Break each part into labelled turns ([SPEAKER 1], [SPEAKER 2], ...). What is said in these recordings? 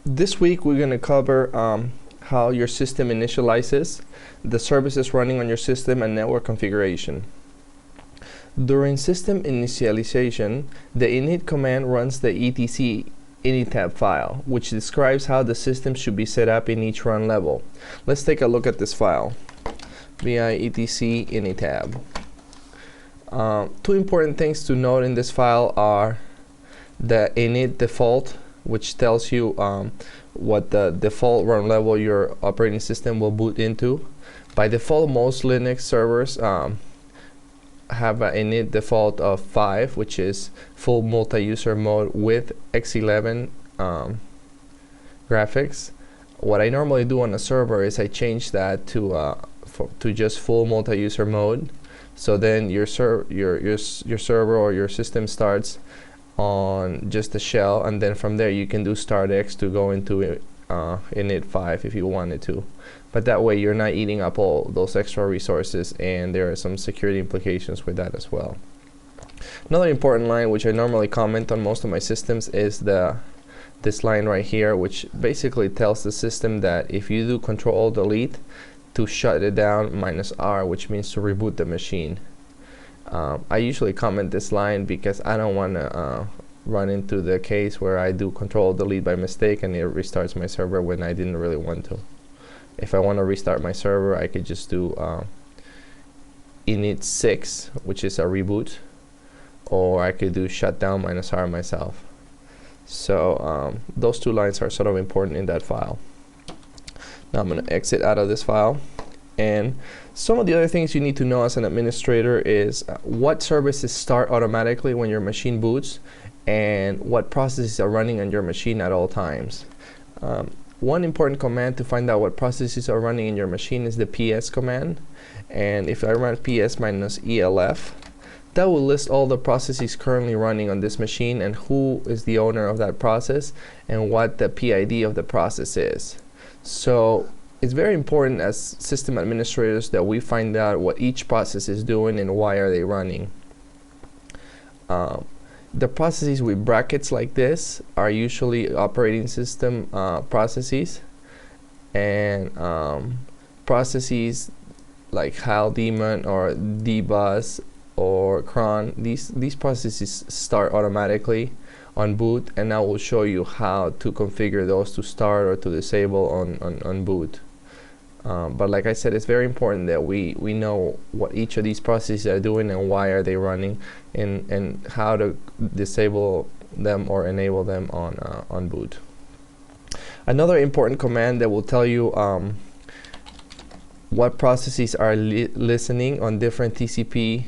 [SPEAKER 1] This week we're going to cover how your system initializes, the services running on your system, and network configuration. During system initialization, the init command runs the etc initab file, which describes how the system should be set up in each run level. Let's take a look at this file, vi etc initab. Two important things to note in this file are the init default, which tells you what the default run level your operating system will boot into. By default, most Linux servers have an init default of 5, which is full multi-user mode with X11 graphics. What I normally do on a server is I change that to just full multi-user mode. So then your server or your system starts on just the shell, and then from there you can do start X to go into init 5 if you wanted to. But that way you're not eating up all those extra resources, and there are some security implications with that as well. Another important line which I normally comment on most of my systems is this line right here, which basically tells the system that if you do Control-Alt-Delete to shut it down, -R, which means to reboot the machine. I usually comment this line because I don't want to run into the case where I do Control-Delete by mistake and it restarts my server when I didn't really want to. If I want to restart my server, I could just do init 6, which is a reboot, or I could do shutdown -R myself. So those two lines are sort of important in that file. Now I'm going to exit out of this file. And some of the other things you need to know as an administrator is what services start automatically when your machine boots, and what processes are running on your machine at all times. One important command to find out what processes are running in your machine is the ps command. And if I run ps -elf, that will list all the processes currently running on this machine and who is the owner of that process and what the PID of the process is. So it's very important as system administrators that we find out what each process is doing and why are they running. The processes with brackets like this are usually operating system processes, and processes like HAL daemon or dbus or cron, these processes start automatically on boot, and I will show you how to configure those to start or to disable on boot. But like I said, it's very important that we know what each of these processes are doing and why are they running, and how to disable them or enable them on boot. Another important command that will tell you what processes are listening on different TCP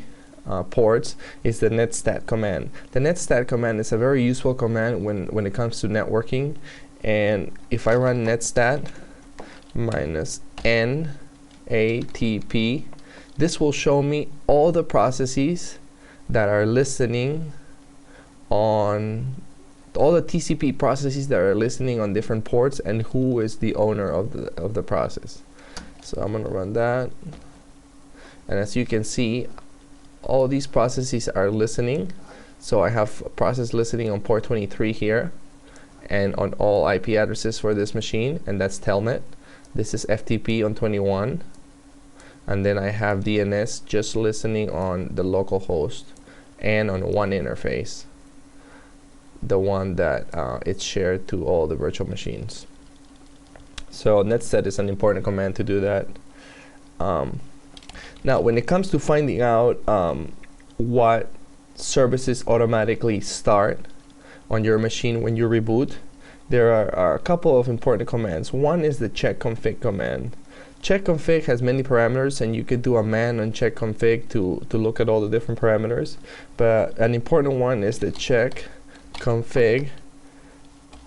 [SPEAKER 1] ports is the netstat command. The netstat command is a very useful command when it comes to networking, and if I run netstat -NATP, this will show me all the processes that are listening on all the TCP processes that are listening on different ports and who is the owner of the process. So I'm going to run that, and as you can see, all these processes are listening. So I have a process listening on port 23 here and on all IP addresses for this machine, and that's telnet. This is FTP on 21, and then I have DNS just listening on the local host and on one interface, the one that it's shared to all the virtual machines. So netstat is an important command to do that. Now when it comes to finding out what services automatically start on your machine when you reboot, there are a couple of important commands. One is the check config command. Check config has many parameters, and you could do a man on check config to look at all the different parameters. But an important one is the check config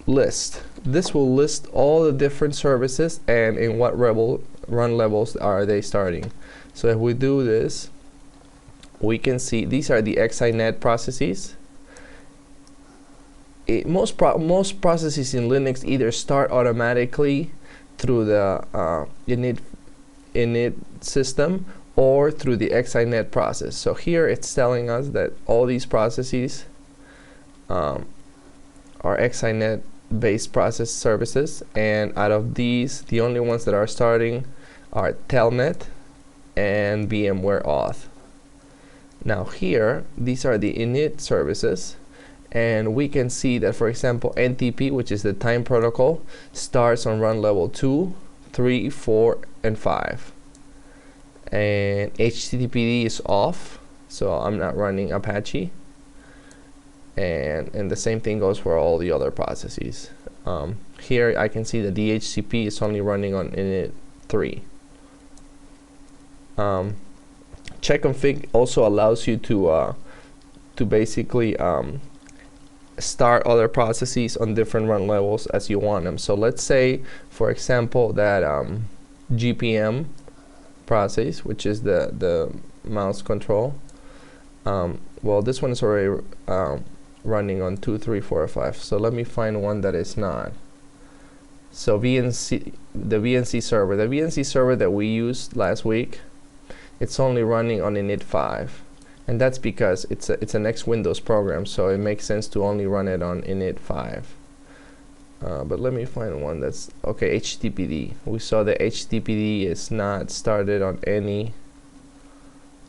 [SPEAKER 1] list. This will list all the different services and in what run levels are they starting. So if we do this, we can see these are the XINet processes. Most processes in Linux either start automatically through the init system or through the XINet process. So here it's telling us that all these processes are XINet base process services, and out of these, the only ones that are starting are Telnet and VMware Auth. Now here, these are the init services, and we can see that, for example, NTP, which is the time protocol, starts on run level 2, 3, 4, and 5. And HTTPD is off, so I'm not running Apache. And the same thing goes for all the other processes. Here I can see that DHCP is only running on init 3. Check config also allows you to basically start other processes on different run levels as you want them. So let's say, for example, that GPM process, which is the mouse control. Well, this one is already running on 2, 3, 4, or 5. So let me find one that is not. So the VNC server that we used last week, it's only running on init 5, and that's because it's an X Windows program, so it makes sense to only run it on init 5. But let me find one that's okay. HTTPD. We saw that HTTPD is not started on any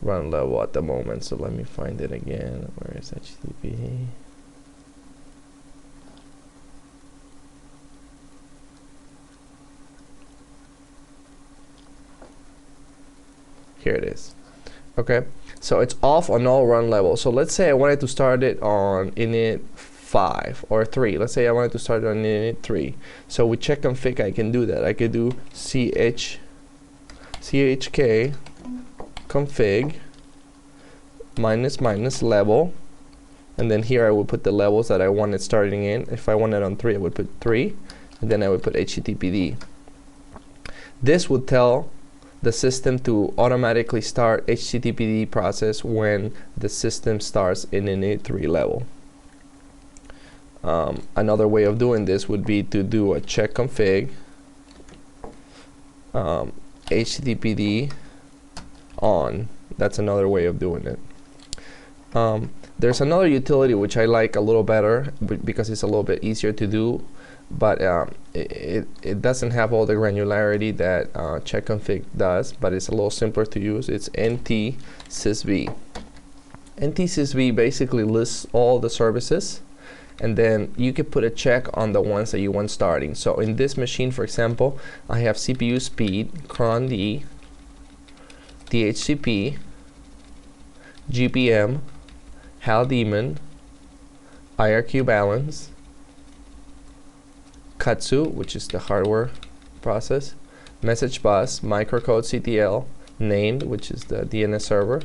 [SPEAKER 1] run level at the moment, so let me find it again. Where is HTTPD? Here it is. Okay, so it's off on all run levels. So let's say I wanted to start it on init 5 or 3. Let's say I wanted to start it on init 3. So with check config, I can do that. I could do chk config --level, and then here I would put the levels that I wanted starting in. If I wanted on 3, I would put 3, and then I would put HTTPD. This would tell the system to automatically start HTTPD process when the system starts in init 3 level. Another way of doing this would be to do a check config HTTPD on. That's another way of doing it. There's another utility which I like a little better because it's a little bit easier to do, but it doesn't have all the granularity that check config does, but it's a little simpler to use. It's NT-sysv. NT-sysv basically lists all the services, and then you can put a check on the ones that you want starting. So in this machine, for example, I have CPU speed, cron D, DHCP, GPM, HAL daemon, IRQ balance, Katsu, which is the hardware process, message bus, microcode CTL, named, which is the DNS server,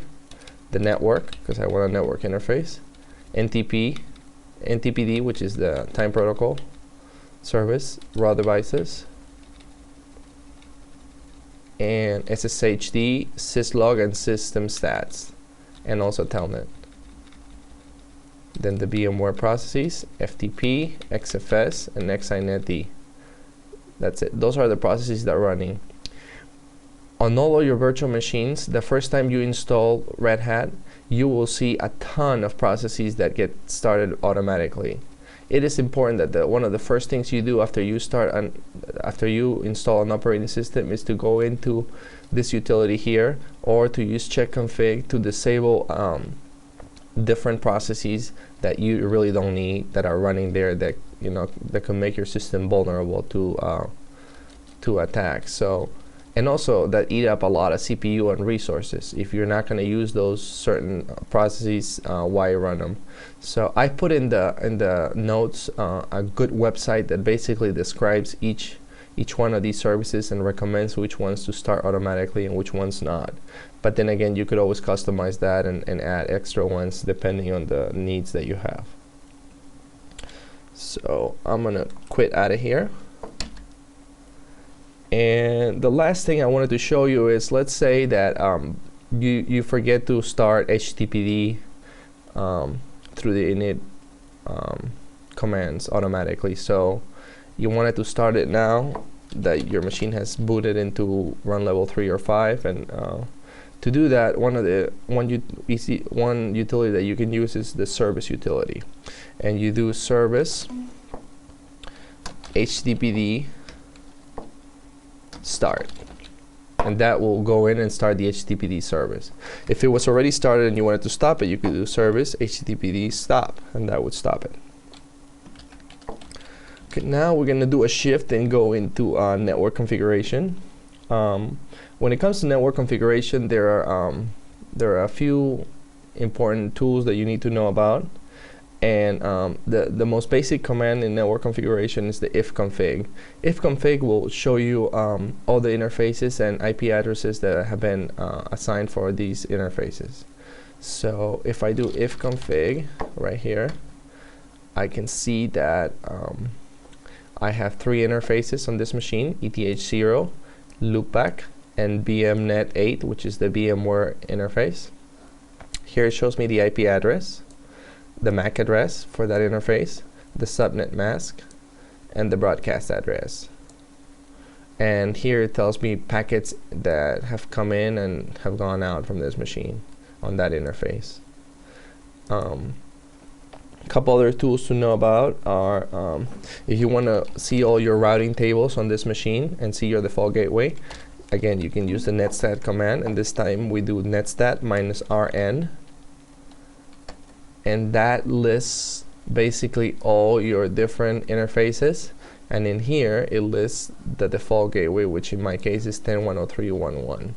[SPEAKER 1] the network, because I want a network interface, NTPD, which is the time protocol service, raw devices, and SSHD, syslog, and system stats, and also telnet. Then the VMware processes, FTP, XFS, and XINetD. That's it. Those are the processes that are running. On all of your virtual machines, the first time you install Red Hat, you will see a ton of processes that get started automatically. It is important that one of the first things you do after you install an operating system is to go into this utility here, or to use check config to disable different processes that you really don't need that are running there, that that can make your system vulnerable to attacks. So, and also that eat up a lot of CPU and resources. If you're not going to use those certain processes, why run them? So I put in the notes a good website that basically describes each one of these services and recommends which ones to start automatically and which ones not. But then again, you could always customize that and add extra ones depending on the needs that you have. So I'm gonna quit out of here. And the last thing I wanted to show you is, let's say that you forget to start HTTPD through the init commands automatically. So you wanted to start it now that your machine has booted into run level 3 or 5, and to do that, one utility that you can use is the service utility, and you do service httpd start, and that will go in and start the httpd service. If it was already started and you wanted to stop it, you could do service httpd stop, and that would stop it. Okay, now we're going to do a shift and go into network configuration. When it comes to network configuration, there are a few important tools that you need to know about. And the most basic command in network configuration is the ifconfig. Ifconfig will show you all the interfaces and IP addresses that have been assigned for these interfaces. So if I do ifconfig right here, I can see that I have 3 interfaces on this machine: ETH0, loopback, and BMnet8, which is the VMware interface. Here it shows me the IP address, the MAC address for that interface, the subnet mask, and the broadcast address. And here it tells me packets that have come in and have gone out from this machine on that interface. A couple other tools to know about are if you want to see all your routing tables on this machine and see your default gateway, again, you can use the netstat command, and this time we do netstat -rn, and that lists basically all your different interfaces, and in here it lists the default gateway, which in my case is 10.103.1.1.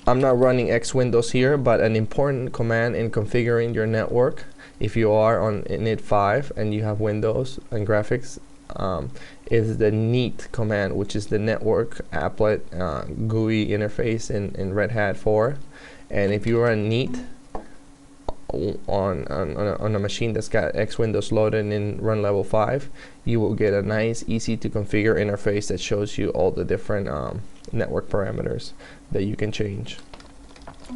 [SPEAKER 1] I'm not running X Windows here, but an important command in configuring your network, if you are on init 5 and you have Windows and graphics, is the neat command, which is the network applet GUI interface in Red Hat 4. And if you run neat on a machine that's got X Windows loaded in run level 5, you will get a nice, easy to configure interface that shows you all the different network parameters that you can change.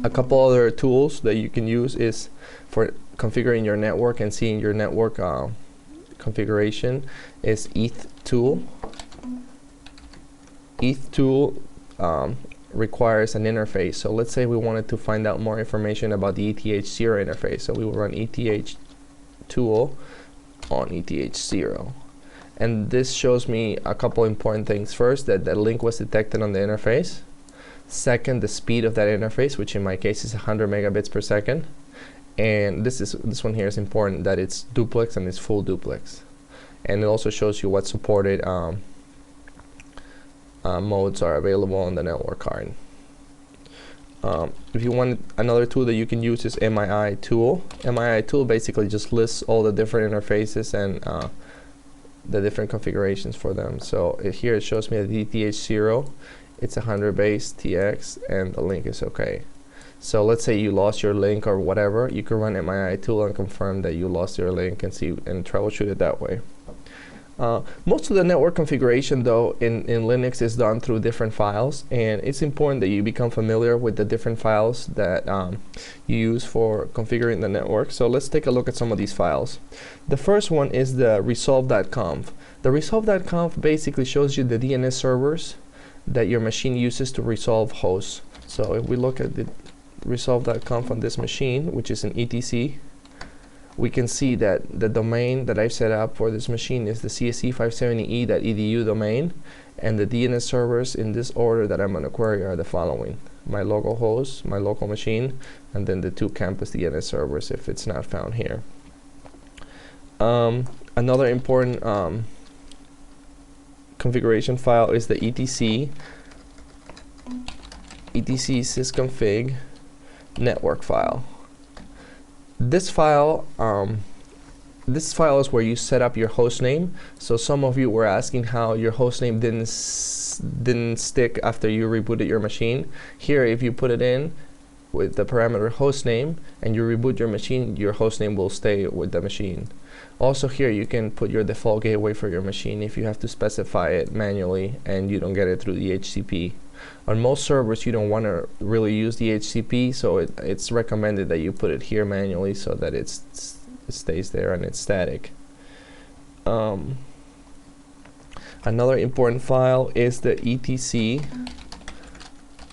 [SPEAKER 1] A couple other tools that you can use is for configuring your network and seeing your network configuration is eth_tool. eth_tool requires an interface. So let's say we wanted to find out more information about the ETH0 interface. So we will run eth_tool on ETH0. And this shows me a couple important things. First, that the link was detected on the interface. Second, the speed of that interface, which in my case is 100 megabits per second. And this one here is important, that it's duplex and it's full duplex. And it also shows you what supported modes are available on the network card. If you want another tool that you can use is MII tool. MII tool basically just lists all the different interfaces and the different configurations for them. So here it shows me that ETH0, it's 100 base TX, and the link is okay. So let's say you lost your link or whatever, you can run MII tool and confirm that you lost your link and see and troubleshoot it that way. Most of the network configuration though in Linux is done through different files, and it's important that you become familiar with the different files that you use for configuring the network. So let's take a look at some of these files. The first one is the resolve.conf. The resolve.conf basically shows you the DNS servers that your machine uses to resolve hosts. So if we look at the resolve.conf on this machine, which is an etc, we can see that the domain that I've set up for this machine is the csc570e.edu domain, and the DNS servers in this order that I'm going to query are the following: my local host, my local machine, and then the 2 campus DNS servers if it's not found here. Another important configuration file is the etc sysconfig network file. This file is where you set up your host name. So some of you were asking how your host name didn't stick after you rebooted your machine. Here, if you put it in with the parameter host name and you reboot your machine, your host name will stay with the machine. Also here you can put your default gateway for your machine if you have to specify it manually and you don't get it through the HCP. On most servers you don't want to really use the HCP, so it's recommended that you put it here manually so that it stays there and it's static. Another important file is the etc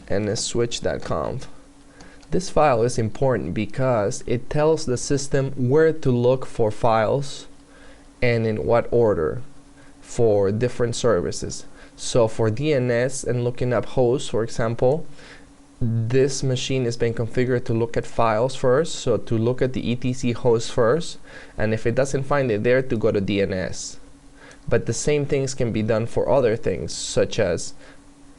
[SPEAKER 1] nswitch.conf. This file is important because it tells the system where to look for files and in what order for different services. So for DNS and looking up hosts, for example, this machine has been configured to look at files first, so to look at the etc host first, and if it doesn't find it there, to go to DNS. But the same things can be done for other things, such as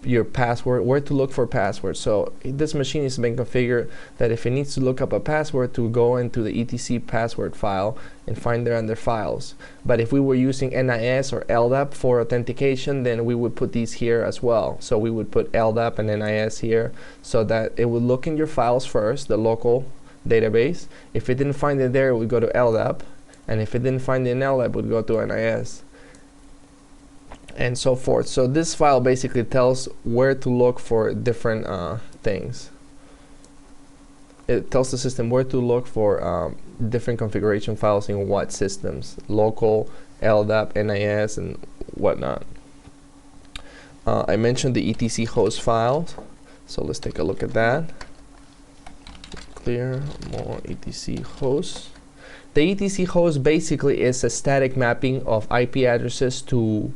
[SPEAKER 1] your password, where to look for passwords. So this machine has been configured that if it needs to look up a password, to go into the etc password file and find there under files. But if we were using NIS or LDAP for authentication, then we would put these here as well. So we would put LDAP and NIS here, so that it would look in your files first, the local database. If it didn't find it there, it would go to LDAP, and if it didn't find it in LDAP, it would go to NIS, and so forth. So this file basically tells where to look for different things. It tells the system where to look for different configuration files in what systems, local, LDAP, NIS, and whatnot. I mentioned the etc host files, so let's take a look at that. Clear more etc hosts. The etc host basically is a static mapping of IP addresses to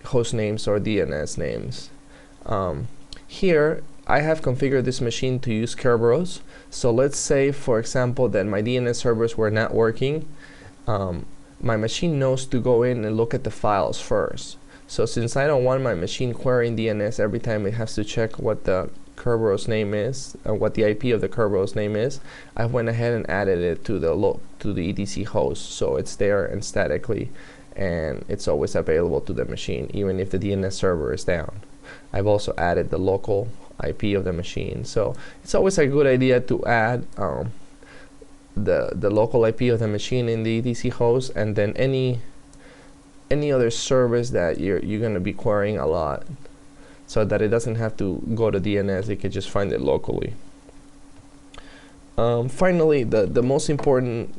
[SPEAKER 1] host names or DNS names. Here I have configured this machine to use Kerberos. So let's say, for example, that my DNS servers were not working. My machine knows to go in and look at the files first. So since I don't want my machine querying DNS every time it has to check what the Kerberos name is, what the IP of the Kerberos name is, I went ahead and added it to the etc host, so it's there and statically, and it's always available to the machine even if the DNS server is down. I've also added the local IP of the machine, so it's always a good idea to add the local IP of the machine in the etc host, and then any other service that you're going to be querying a lot, so that it doesn't have to go to DNS, it can just find it locally. Finally, the most important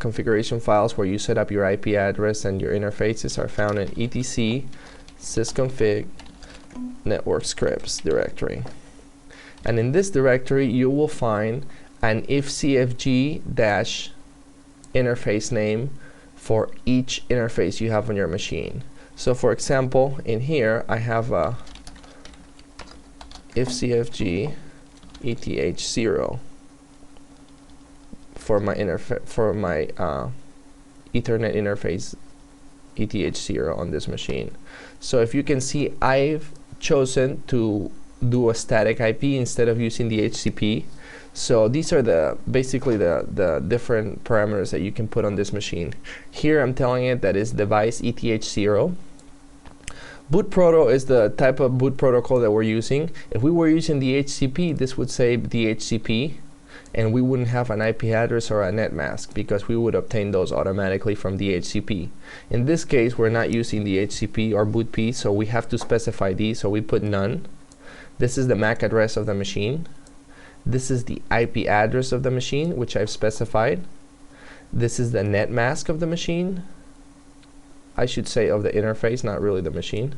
[SPEAKER 1] configuration files where you set up your IP address and your interfaces are found in etc sysconfig network scripts directory. And in this directory you will find an ifcfg dash interface name for each interface you have on your machine. So for example, in here I have a ifcfg eth0 for my Ethernet interface eth0 on this machine. So if you can see, I've chosen to do a static IP instead of using the HCP. So these are basically the different parameters that you can put on this machine. Here I'm telling it that is device eth0. Boot proto is the type of boot protocol that we're using. If we were using the HCP, this would say the HCP, and we wouldn't have an IP address or a net mask because we would obtain those automatically from the HCP. In this case, we're not using the HCP or bootp, so we have to specify these, so we put none. This is the MAC address of the machine. This is the IP address of the machine, which I've specified. This is the net mask of the machine. I should say of the interface, not really the machine.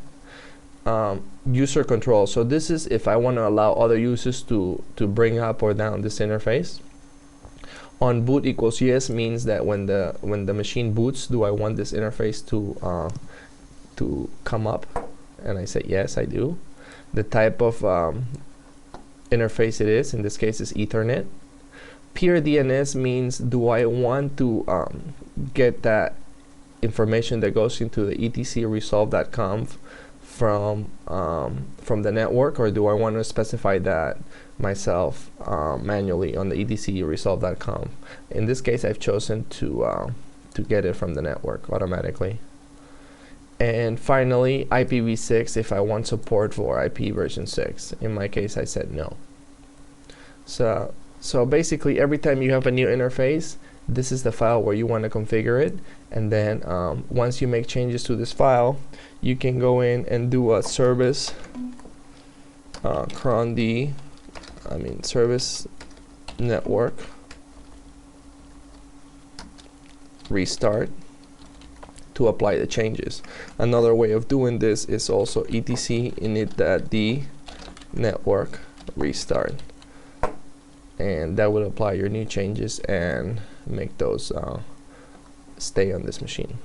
[SPEAKER 1] User control. So this is if I want to allow other users to bring up or down this interface. On boot equals yes means that when the machine boots, do I want this interface to come up? And I say yes, I do. The type of interface it is, in this case, is Ethernet. Peer DNS means do I want to get that information that goes into the etcresolve.conf from the network, or do I want to specify that myself manually on the etcresolve.conf? In this case, I've chosen to get it from the network automatically. And finally, IPv6 if I want support for IP version 6. In my case, I said no. So basically, every time you have a new interface, this is the file where you want to configure it, and then once you make changes to this file, you can go in and do a service service network restart to apply the changes. Another way of doing this is also etc init.d network restart, and that will apply your new changes and make those stay on this machine.